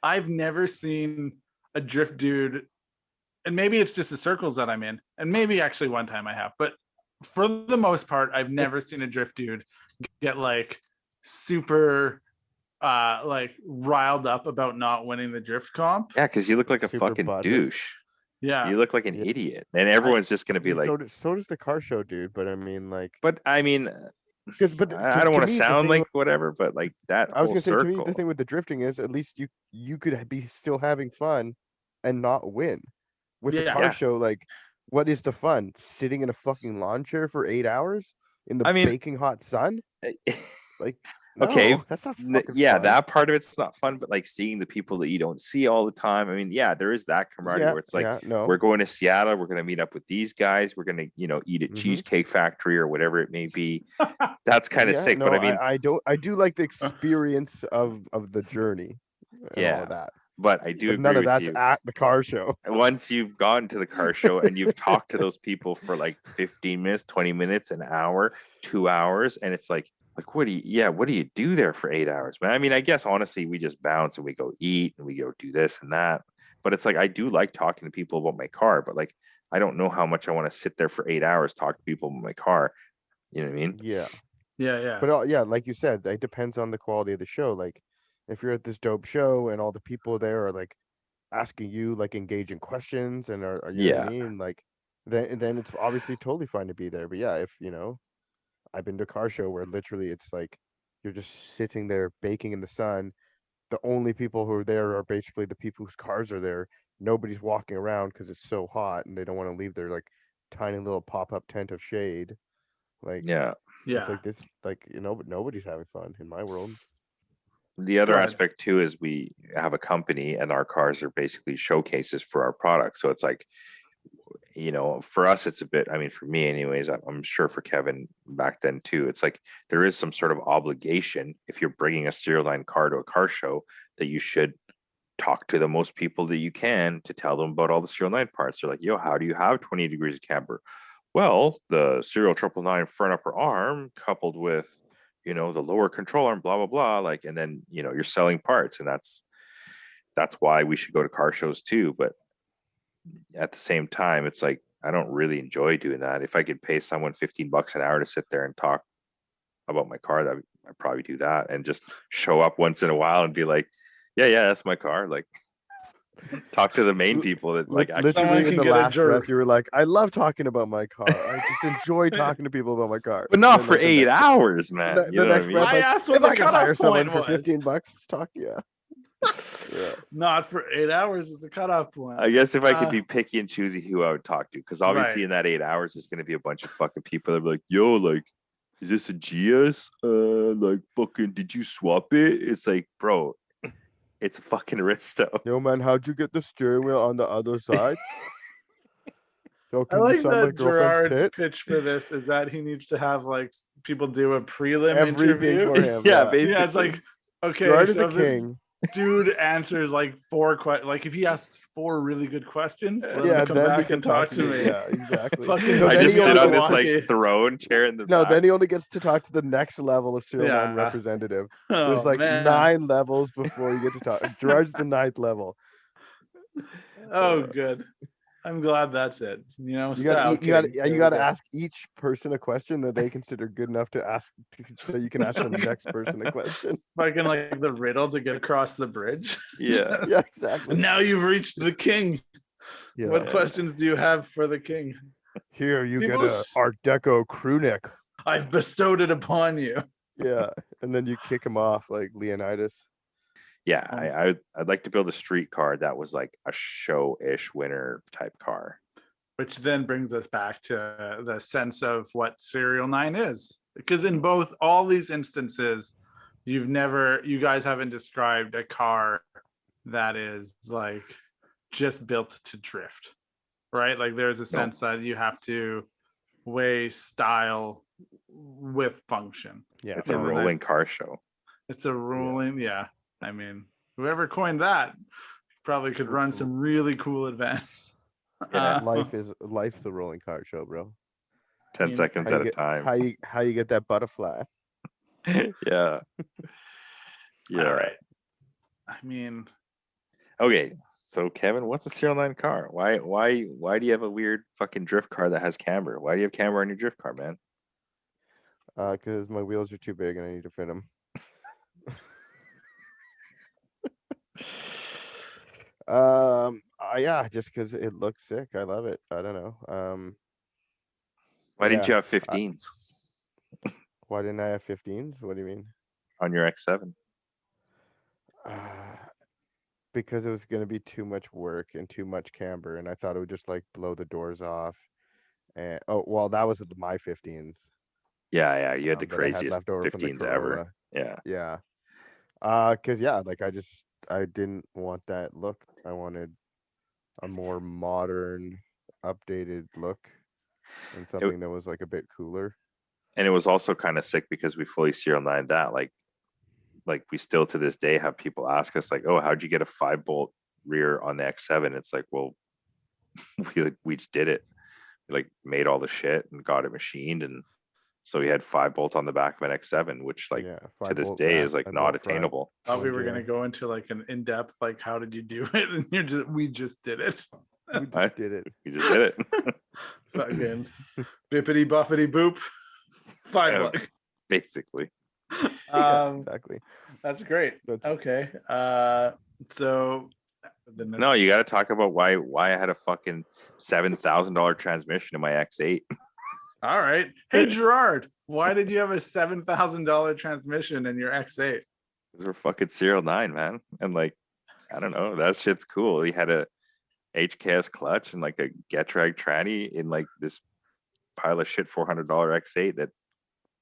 I've never seen a drift dude, and maybe it's just the circles that I'm in, and maybe actually one time I have, but for the most part, I've never seen a drift dude get like super like riled up about not winning the drift comp. Yeah, because you look like a Super fucking buttered. douche. Yeah. You look like an idiot, and everyone's just gonna be like. So does the car show, dude. But I mean, like, But I mean, but I don't want to sound like whatever, but like that I was whole gonna say, to me, circle. the thing with the drifting is at least you could be still having fun and not win. With the car show, like, what is the fun? Sitting in a fucking lawn chair for 8 hours in the baking hot sun? Like, no, okay, that's not fucking yeah, fun. that part of it's not fun, but like seeing the people that you don't see all the time. I mean, yeah, there is that camaraderie where it's like, we're going to Seattle, we're going to meet up with these guys, we're going to eat at Cheesecake Factory or whatever it may be. That's kind of sick. No, but I mean, I do like the experience of the journey and all of that. But I do agree none of with that's you. at the car show. Once you've gone to the car show and you've talked to those people for like 15 minutes, 20 minutes, an hour, 2 hours, and it's like what do you do there for 8 hours, man? I mean, I guess honestly, we just bounce and we go eat and we go do this and that. But it's like, I do like talking to people about my car, but like, I don't know how much I want to sit there for 8 hours, talk to people about my car. You know what I mean? Yeah. But yeah, like you said, it depends on the quality of the show. Like, if you're at this dope show and all the people there are like asking you like engaging questions and are you know what I mean? Like, then it's obviously totally fine to be there. But yeah, if I've been to a car show where literally it's like you're just sitting there baking in the sun. The only people who are there are basically the people whose cars are there. Nobody's walking around because it's so hot and they don't want to leave their like tiny little pop-up tent of shade. Like, it's like this, like, but nobody's having fun in my world. The other aspect too is we have a company and our cars are basically showcases for our products. So it's like, for us, it's a bit, I mean, for me anyways, I'm sure for Kevin back then too, it's like there is some sort of obligation if you're bringing a serial line car to a car show that you should talk to the most people that you can to tell them about all the serial 9 parts. They're like, yo, how do you have 20 degrees of camber? Well, the serial 999 front upper arm coupled with, the lower control arm, blah, blah, blah. Like, and then, you're selling parts, and that's why we should go to car shows too. But at the same time, it's like, I don't really enjoy doing that. If I could pay someone $15 an hour to sit there and talk about my car, I'd probably do that and just show up once in a while and be like, yeah, that's my car. Like, talk to the main people that like actually. Someone Literally in can the get a last breath, jerk. you were like, I love talking about my car. I just enjoy talking to people about my car. But And not then, for like, the 8 next- hours, man. The, You the know what I next mean? breath, I like, asked what if the I could cutoff hire someone point for was. 15 bucks, let's talk. Yeah. Yeah. Not for 8 hours is the cutoff point. I guess if I could be picky and choosy who I would talk to, because obviously Right. in that 8 hours, there's going to be a bunch of fucking people that be like, yo, like, is this a GS? Like, fucking, did you swap it? It's like, bro, it's a fucking Aristo. Yo, man, how'd you get the steering wheel on the other side? Yo, I can you like sign my that girlfriend's Gerard's tit? pitch for this is that he needs to have like people do a prelim Everything interview. for him. Yeah, Yeah. basically. Yeah, it's like, okay, Gerard is so a this king. dude answers like 4 questions. Like if he asks 4 really good questions, let Yeah, him come then he back can and talk to me. Yeah, exactly. Fucking No, I then just he sit only on gets this to- like throne chair in the No, back. then he only gets to talk to the next level of Serial 9 Yeah. representative. Oh, There's like man. 9 levels before you get to talk. Gerard's the 9th level. Oh, good. I'm glad that's it. You know, You style got you kings. There you we got to go. ask each person a question that they consider good enough to ask, so you can ask the next person a question. It's fucking like the riddle to get across the bridge. Yeah. Yeah, exactly. And now you've reached the king. Yeah. What questions do you have for the king? Here you People get a sh- Art Deco crew neck. I've bestowed it upon you. Yeah, and then you kick him off like Leonidas. Yeah, Um, I'd like to build a street car that was like a show-ish winner type car. Which then brings us back to the sense of what Serial 9 is. Because in both all these instances, you guys haven't described a car that is like just built to drift, right? Like there's a sense that you have to weigh style with function. Yeah, It's a and then rolling car show. It's a rolling, yeah. I mean, whoever coined that probably could run some really cool events. Yeah. life's a rolling car show, bro. 10 mean, seconds How at you a get time. how you get that butterfly? Yeah. Yeah. All right. I mean, Okay. So Kevin, what's a Serial 9 car? Why do you have a weird fucking drift car that has camber? Why do you have camber on your drift car, man? Because my wheels are too big and I need to fit them. Yeah, just because it looks sick. I love it. I don't know. Why didn't you yeah, have 15s Why didn't I have 15s? What do you mean? on your X7? Because it was going to be too much work and too much camber, and I thought it would just like blow the doors off. And well, that was my 15s. Yeah, you had the that I had craziest left over from the 15s ever. Corolla. Yeah. Yeah. Cause yeah, like I didn't want that look. I wanted a more modern, updated look and something that was like a bit cooler. And it was also kind of sick because we fully Serial 9 that. Like we still to this day have people ask us like, oh, how'd you get a 5-bolt rear on the X7? It's like, well, we just did it. We like made all the shit and got it machined, and so we had 5-bolt on the back of an X7, which like to this 5-bolt day back, is like 5-bolt not front. attainable. thought we were 1J. going to go into like an in-depth, like, how did you do it? And we just did it. We just did it. We just did it. Fucking bippity boppity boop. 5 Yeah. luck. Basically. Yeah, exactly. That's great. That's- Okay. So the next- No, you got to talk about why I had a fucking $7,000 transmission in my X8. All right. Hey Gerard, why did you have a $7,000 transmission in your X8? Those were fucking Serial 9, man. And like, I don't know, that shit's cool. He had a HKS clutch and like a Getrag tranny in like this pile of shit $400 X8 that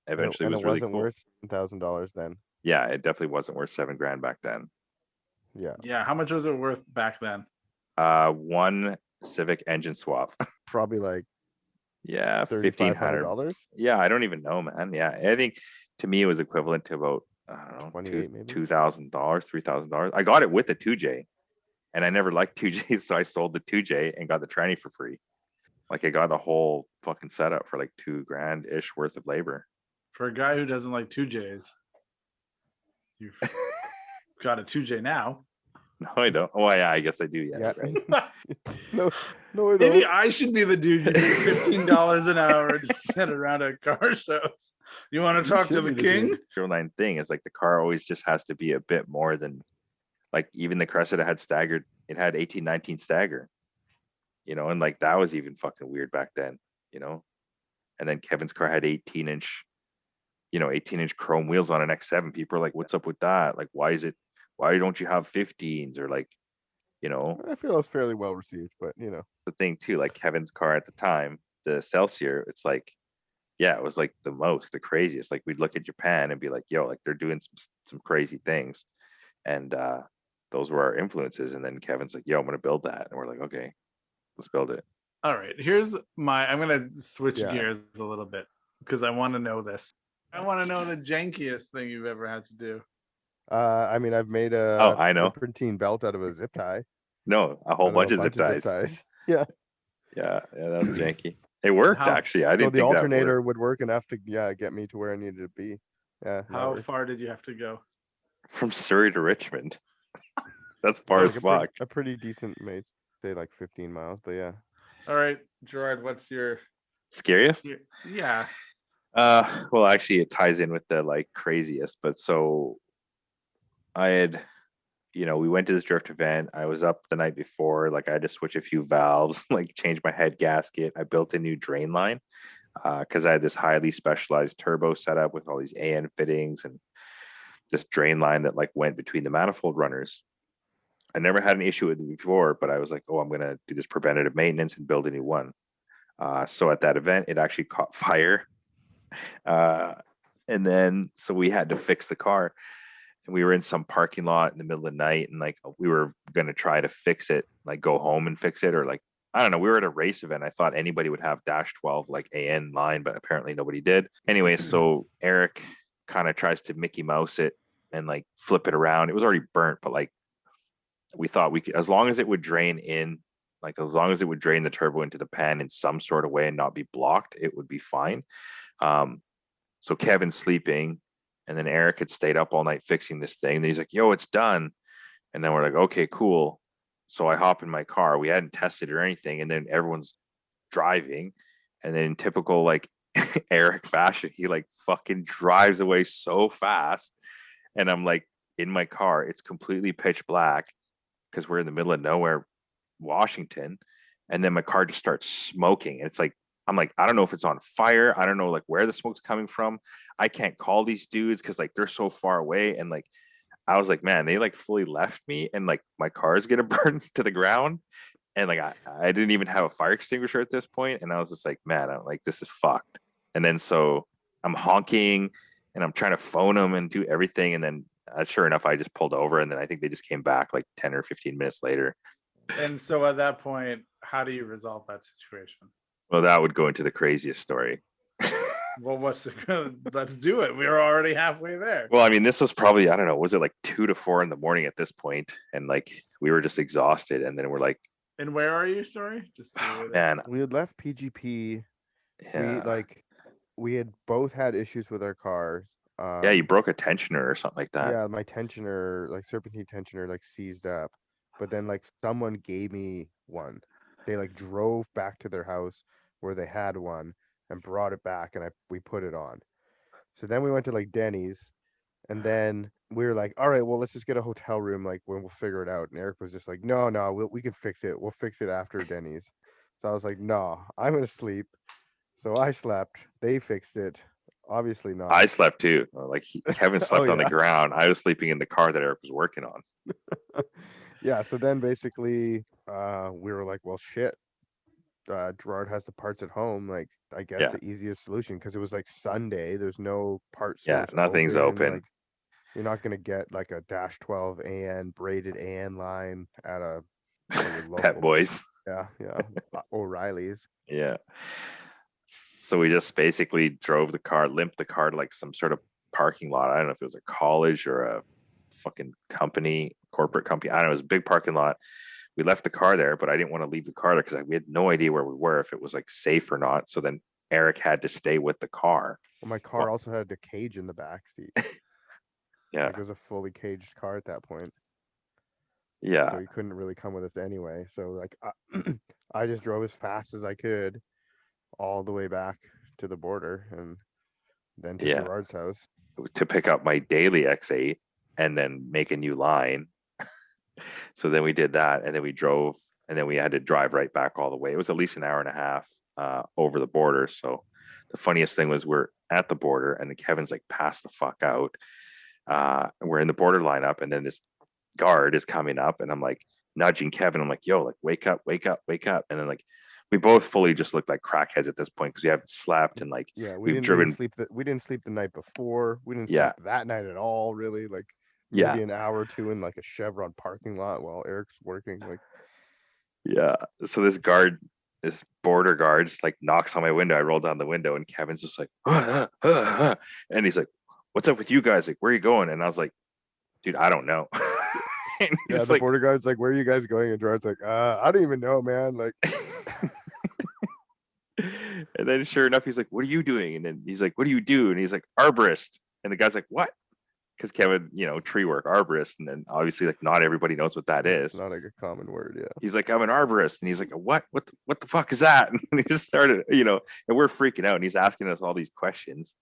eventually and was it really wasn't cool. worth $1,000 then. Yeah, it definitely wasn't worth $7,000 back then. Yeah, Yeah. How much was it worth back then? One Civic engine swap. probably like Yeah, $1,500. $3,500. Yeah, I don't even know, man. Yeah, I think to me it was equivalent to about, I don't know, 28 maybe? $2,000, $3,000. I got it with the 2J, and I never liked 2Js, so I sold the 2J and got the tranny for free. Like I got the whole fucking setup for like $2,000 ish worth of labor. For a guy who doesn't like 2Js, you've got a 2J now. No, I don't. Oh yeah, I guess I do. Yeah, Yeah. right. No, I Maybe don't. I should be the dude you pay $15 an hour to sit around at car shows. You want to talk to should the be the king? dude. Serial 9 thing is like the car always just has to be a bit more than Like even the Cressida had staggered. It had 18, 19 stagger. And like that was even fucking weird back then. You know. And then Kevin's car had 18-inch 18-inch chrome wheels on an X7. People are like, what's up with that? Like, why don't you have 15s? Or like, I feel it was fairly well received, but the thing too, like Kevin's car at the time, the Celsior, it's like, yeah, it was like the craziest. Like we'd look at Japan and be like, yo, like they're doing some crazy things. And those were our influences. And then Kevin's like, yo, I'm gonna build that. And we're like, okay, let's build it. All right, I'm gonna switch Yeah. gears a little bit because I want to know this. I want to know the jankiest thing you've ever had to do. I mean, I've made Oh, a I know. serpentine belt out of a zip tie. No, a whole Out of bunch of zip ties. Yeah. Yeah, that was janky. It worked actually. I So didn't the think that alternator worked. would work enough to get me to where I needed to be. Yeah. that How worked. far did you have to go? From Surrey to Richmond. That's far as Like fuck. a pretty decent, maybe say like 15 miles, but yeah. All right, Gerard, what's your Scariest? yeah? Well, actually, it ties in with the like craziest. But so I had, we went to this drift event. I was up the night before. Like I had to switch a few valves, like change my head gasket. I built a new drain line because I had this highly specialized turbo setup with all these AN fittings and this drain line that like went between the manifold runners. I never had an issue with it before, but I was like, oh, I'm going to do this preventative maintenance and build a new one. So at that event, it actually caught fire. And then, so we had to fix the car. And we were in some parking lot in the middle of the night. And like, we were going to try to fix it, like go home and fix it. Or like, I don't know. We were at a race event. I thought anybody would have -12, like AN line, but apparently nobody did. Anyway, so Eric kind of tries to Mickey Mouse it and like flip it around. It was already burnt, but like, we thought we could, as long as it would drain in, like as long as it would drain the turbo into the pan in some sort of way and not be blocked, it would be fine. So Kevin's sleeping, and then Eric had stayed up all night fixing this thing. And he's like, yo, it's done. And then we're like, okay, cool. So I hop in my car. We hadn't tested it or anything. And then everyone's driving. And then in typical like Eric fashion, he like fucking drives away so fast. And I'm like in my car, it's completely pitch black because we're in the middle of nowhere, Washington. And then my car just starts smoking. And it's like, I'm like, I don't know if it's on fire. I don't know like where the smoke's coming from. I can't call these dudes because like they're so far away. And like, I was like, man, they like fully left me and like my car is gonna burn to the ground. And like I didn't even have a fire extinguisher at this point. And I was just like, man, I'm like, this is fucked. And then so I'm honking and I'm trying to phone them and do everything. And then sure enough, I just pulled over and then I think they just came back like 10 or 15 minutes later. And so at that point, how do you resolve that situation? Well, that would go into the craziest story. Well, let's do it. We were already halfway there. Well, I mean, this was probably, I don't know, was it like 2 to 4 in the morning at this point? And like, we were just exhausted. And then we're like, and where are you? Sorry. Man. We had left PGP. Yeah. We had both had issues with our cars. Yeah, you broke a tensioner or something like that. Yeah, my tensioner, like serpentine tensioner, like seized up. But then like someone gave me one. They like drove back to their house where they had one and brought it back, and we put it on. So then we went to like Denny's, and then we were like, all right, well, let's just get a hotel room, like when we'll figure it out. And Eric was just like, no, we can fix it. We'll fix it after Denny's. So I was like, no, I'm gonna sleep. So I slept. They fixed it. Obviously not. I slept too. Like Kevin slept Oh, on the yeah. ground. I was sleeping in the car that Eric was working on. Yeah. So then basically, we were like, well, shit. Gerard has the parts at home. Like, I guess Yeah. the easiest solution, because it was like Sunday. There's no part Yeah, stores nothing's open. Like, you're not gonna get like a -12 AN braided AN line at a Pet Boys. Yeah, O'Reilly's. Yeah. So we just basically drove the car, limped the car to like some sort of parking lot. I don't know if it was a college or a fucking company, corporate company. I don't know. It was a big parking lot. We left the car there, but I didn't want to leave the car there because we had no idea where we were, if it was like safe or not. So then Eric had to stay with the car. Well, my car also had a cage in the back seat. Yeah. Like, it was a fully caged car at that point. Yeah. So he couldn't really come with us anyway. So like, I just drove as fast as I could all the way back to the border and then to Gerard's house to pick up my daily X8 and then make a new line. So then we did that, and then we drove, and then we had to drive right back all the way. It was at least an hour and a half over the border. So the funniest thing was we're at the border, and then Kevin's like, pass the fuck out. We're in the border lineup, and then this guard is coming up, and I'm like nudging Kevin. I'm like, yo, like wake up, wake up, wake up. And then like we both fully just looked like crackheads at this point because we haven't slept, and like Yeah, we've driven. we didn't sleep the night before. We didn't Yeah. sleep that night at all, really. Like Yeah. maybe an hour or two in like a Chevron parking lot while Eric's working. Like Yeah. So this border guard just like knocks on my window. I roll down the window, and Kevin's just like, and he's like, what's up with you guys? Like, where are you going? And I was like, dude, I don't know. And yeah, he's the like, border guard's like, where are you guys going? And Gerard's like, I don't even know, man. Like and then sure enough, he's like, what are you doing? And then he's like, what do you do? And he's like, arborist. And the guy's like, what? Because Kevin, tree work, arborist. And then obviously like not everybody knows what that is. it's not like a common word, yeah. He's like, I'm an arborist. And he's like, what the fuck is that? And he just started, and we're freaking out, and he's asking us all these questions.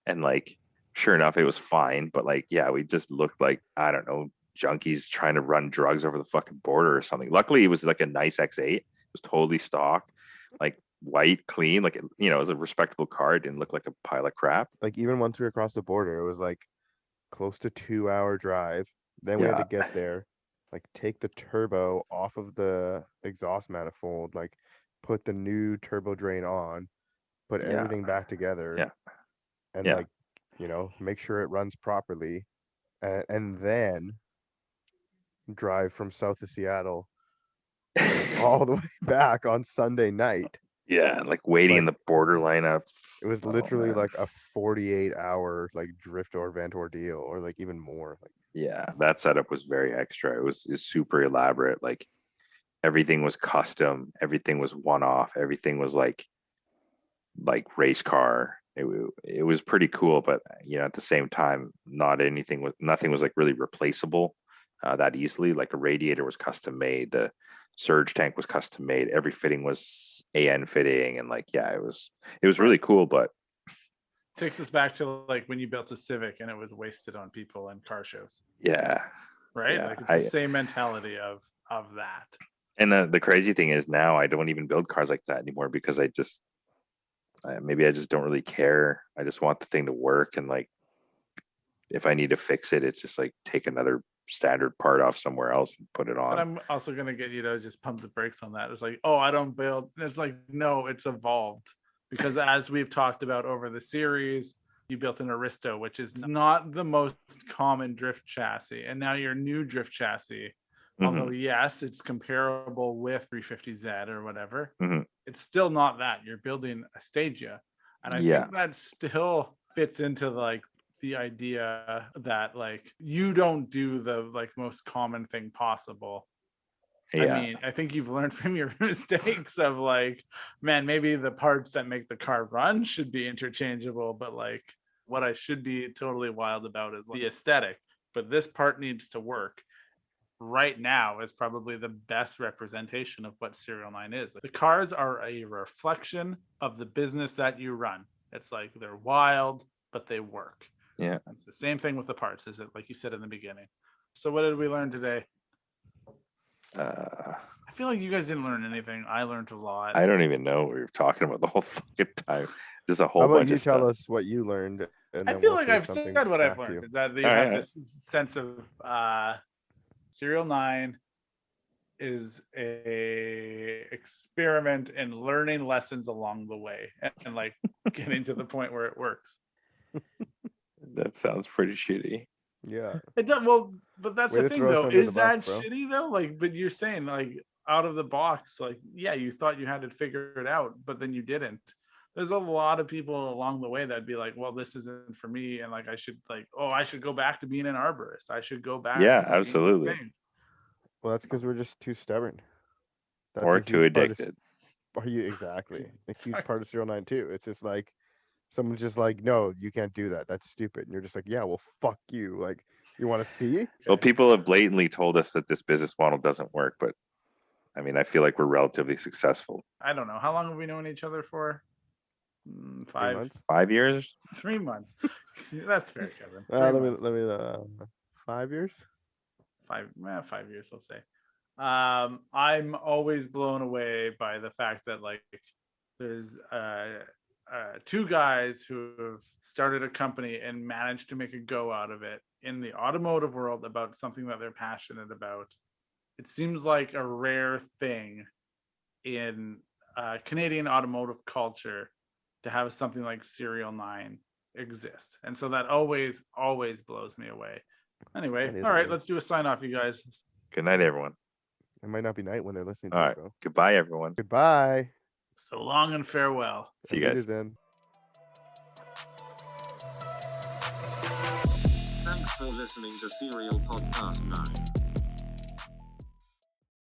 And like, sure enough, it was fine. But like, yeah, we just looked like, I don't know, junkies trying to run drugs over the fucking border or something. Luckily, it was like a nice X8. It was totally stock, like white, clean, like, it was a respectable car. It didn't look like a pile of crap. Like even once we were across the border, it was like close to 2-hour drive. Then we had to get there, like take the turbo off of the exhaust manifold, like put the new turbo drain on, put everything back together, and like make sure it runs properly, and then drive from south of Seattle all the way back on Sunday night. Yeah, like waiting in the border lineup. It was literally like a 48-hour like drift or vent ordeal, or like even more. Like yeah, that setup was very extra. It was super elaborate. Like everything was custom. Everything was one off. Everything was like race car. It was pretty cool, but at the same time, nothing was like really replaceable that easily. Like a radiator was custom made. The surge tank was custom made. Every fitting was AN fitting, and like it was really cool. But takes us back to like when you built a Civic and it was wasted on people and car shows. Yeah, right. Yeah, like it's the same mentality of that. And the crazy thing is now I don't even build cars like that anymore because maybe I just don't really care. I just want the thing to work, and like if I need to fix it, it's just like take another standard part off somewhere else and put it on. But I'm also gonna get you to just pump the brakes on that. It's like, oh, I don't build. It's like, no, it's evolved because as we've talked about over the series, you built an Aristo, which is not the most common drift chassis, and now your new drift chassis. Although yes, it's comparable with 350Z or whatever, it's still not that. You're building a Stagia, and I think that still fits into like the idea that like you don't do the like most common thing possible. I mean, I think you've learned from your mistakes of like, man, maybe the parts that make the car run should be interchangeable, but like what I should be totally wild about is the aesthetic. But this part needs to work. Right now is probably the best representation of what SERIALNINE is. The cars are a reflection of the business that you run. It's like they're wild, but they work. Yeah. It's the same thing with the parts, is it? Like you said in the beginning. So what did we learn today? I feel like you guys didn't learn anything. I learned a lot. I don't even know what we were talking about the whole fucking time. Just a whole How about bunch you of tell stuff. us what you learned? And I then feel we'll like say I've something said what I've back to learned you. is that they All have right. this sense of SERIALNINE is a experiment in learning lessons along the way and like getting to the point where it works. That sounds pretty shitty. Yeah. It does, well, but that's Way the to thing throw us though. under Is the that bus, bro. shitty though? Like, but you're saying like out of the box, like, yeah, you thought you had to figure it out, but then you didn't. There's a lot of people along the way that'd be like, well, this isn't for me. And like, I should like, oh, I should go back to being an arborist. I should go back. Yeah, to being absolutely. thing. Well, that's because we're just too stubborn. That's Or a too huge part of addicted. Are you exactly a huge part of SERIALNINE too? It's just like someone's just like, no, you can't do that. That's stupid. And you're just like, yeah, well, fuck you. Like, you want to see? Well, people have blatantly told us that this business model doesn't work, but I mean, I feel like we're relatively successful. I don't know. How long have we known each other for? 3 5 months. 5 years? 3 months. That's fair, Kevin. 3 Let months. me 5 years. 5 years, let's say. I'm always blown away by the fact that like there's two guys who have started a company and managed to make a go out of it in the automotive world about something that they're passionate about. It seems like a rare thing in Canadian automotive culture to have something like SERIALNINE exist. And so that always blows me away. Anyway, That is all right, weird. let's do a sign off, you guys. Good night, everyone. It might not be night when they're listening to All it, right. bro. Goodbye, everyone. Goodbye. So long and farewell. See you guys. Wiedersehen. Thanks for listening to Serial Podcast 9.